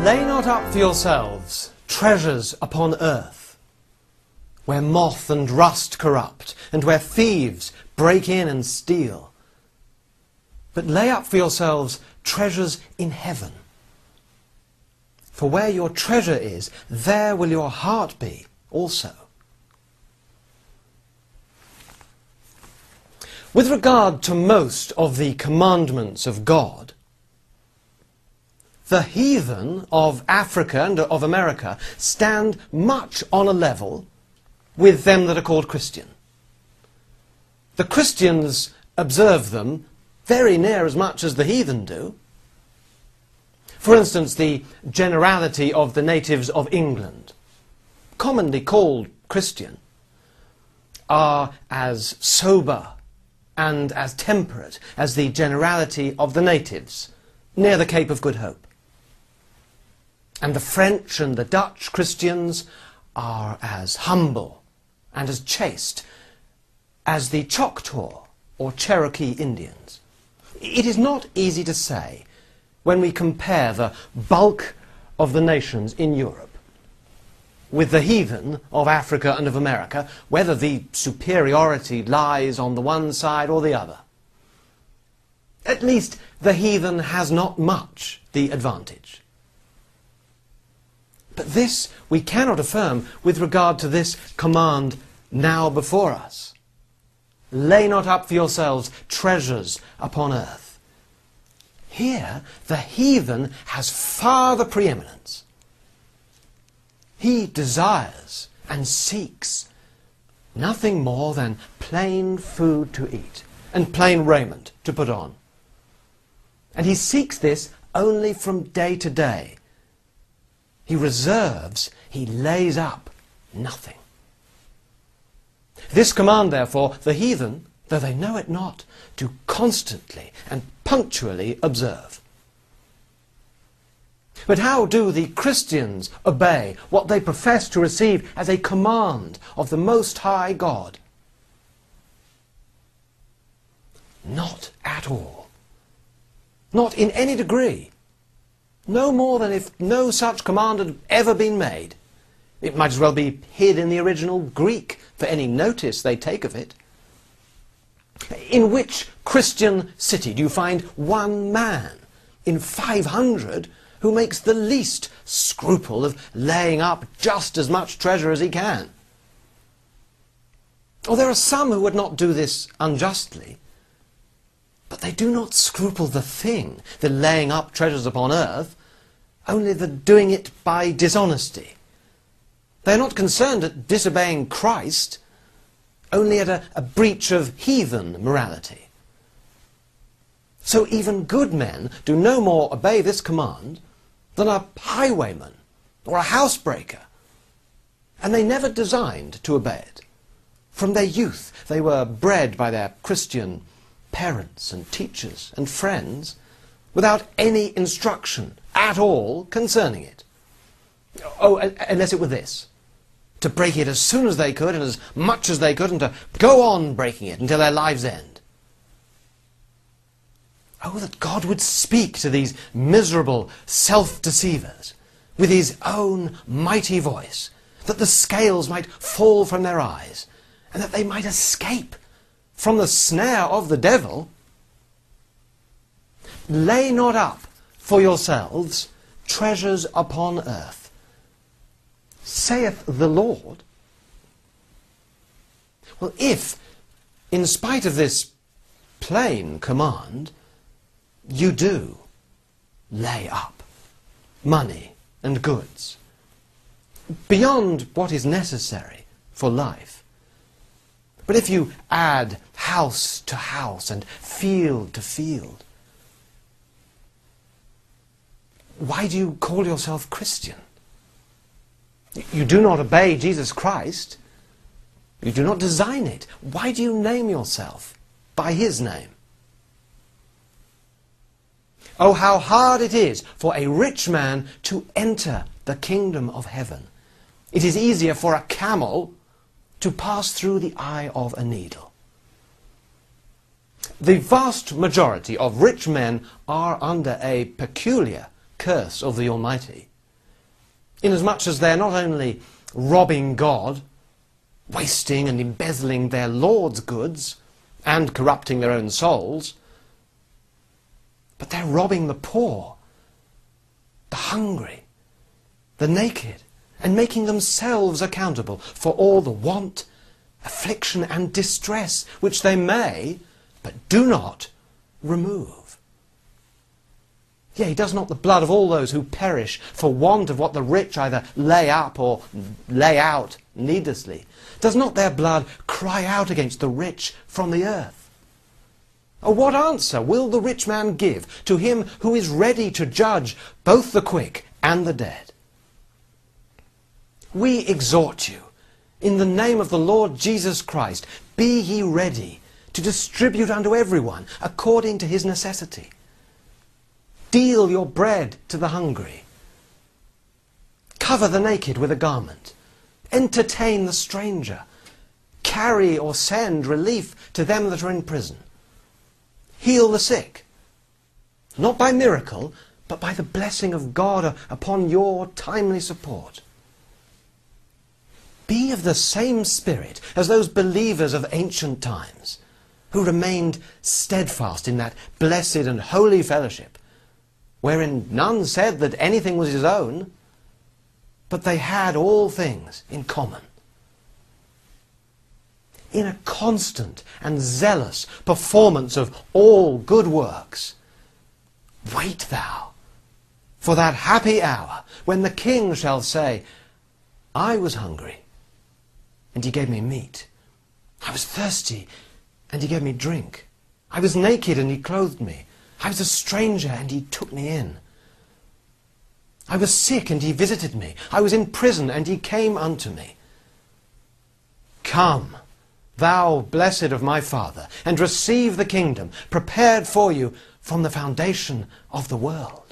Lay not up for yourselves treasures upon earth, where moth and rust corrupt, and where thieves break in and steal. But lay up for yourselves treasures in heaven. For where your treasure is, there will your heart be also. With regard to most of the commandments of God, the heathen of Africa and of America stand much on a level with them that are called Christian. The Christians observe them very near as much as the heathen do. For instance, the generality of the natives of England, commonly called Christian, are as sober and as temperate as the generality of the natives near the Cape of Good Hope. And the French and the Dutch Christians are as humble and as chaste as the Choctaw or Cherokee Indians. It is not easy to say, when we compare the bulk of the nations in Europe with the heathen of Africa and of America, whether the superiority lies on the one side or the other. At least the heathen has not much the advantage. But this we cannot affirm with regard to this command now before us. Lay not up for yourselves treasures upon earth. Here the heathen has far the preeminence. He desires and seeks nothing more than plain food to eat and plain raiment to put on. And he seeks this only from day to day. He reserves, he lays up nothing. This command, therefore, the heathen, though they know it not, do constantly and punctually observe. But how do the Christians obey what they profess to receive as a command of the Most High God? Not at all. Not in any degree. No more than if no such command had ever been made. It might as well be hid in the original Greek for any notice they take of it. In which Christian city do you find one man in 500 who makes the least scruple of laying up just as much treasure as he can? Or there are some who would not do this unjustly, but they do not scruple the thing, the laying up treasures upon earth, only the doing it by dishonesty. They are not concerned at disobeying Christ, only at a breach of heathen morality. So even good men do no more obey this command than a highwayman or a housebreaker, and they never designed to obey it. From their youth they were bred by their Christian parents and teachers and friends without any instruction at all concerning it. Oh, unless it were this: to break it as soon as they could and as much as they could, and to go on breaking it until their lives' end. Oh, that God would speak to these miserable self-deceivers with his own mighty voice, that the scales might fall from their eyes, and that they might escape from the snare of the devil. Lay not up for yourselves treasures upon earth, saith the Lord. Well, if, in spite of this plain command, you do lay up money and goods beyond what is necessary for life, but if you add house to house and field to field, why do you call yourself Christian? You do not obey Jesus Christ. You do not design it. Why do you name yourself by his name? Oh, how hard it is for a rich man to enter the kingdom of heaven. It is easier for a camel to pass through the eye of a needle. The vast majority of rich men are under a peculiar curse of the Almighty. inasmuch as they're not only robbing God, wasting and embezzling their Lord's goods, and corrupting their own souls, but they're robbing the poor, the hungry, the naked, and making themselves accountable for all the want, affliction, and distress which they may, but do not, remove. Yea, does not the blood of all those who perish for want of what the rich either lay up or lay out needlessly, does not their blood cry out against the rich from the earth? Or what answer will the rich man give to him who is ready to judge both the quick and the dead? We exhort you, in the name of the Lord Jesus Christ, be ye ready to distribute unto everyone according to his necessity. Deal your bread to the hungry. Cover the naked with a garment. Entertain the stranger. Carry or send relief to them that are in prison. Heal the sick, not by miracle, but by the blessing of God upon your timely support. Be of the same spirit as those believers of ancient times, who remained steadfast in that blessed and holy fellowship, wherein none said that anything was his own, but they had all things in common. In a constant and zealous performance of all good works, wait thou for that happy hour when the King shall say, I was hungry, and he gave me meat. I was thirsty, and he gave me drink. I was naked, and he clothed me. I was a stranger, and he took me in. I was sick, and he visited me. I was in prison, and he came unto me. Come, thou blessed of my Father, and receive the kingdom prepared for you from the foundation of the world.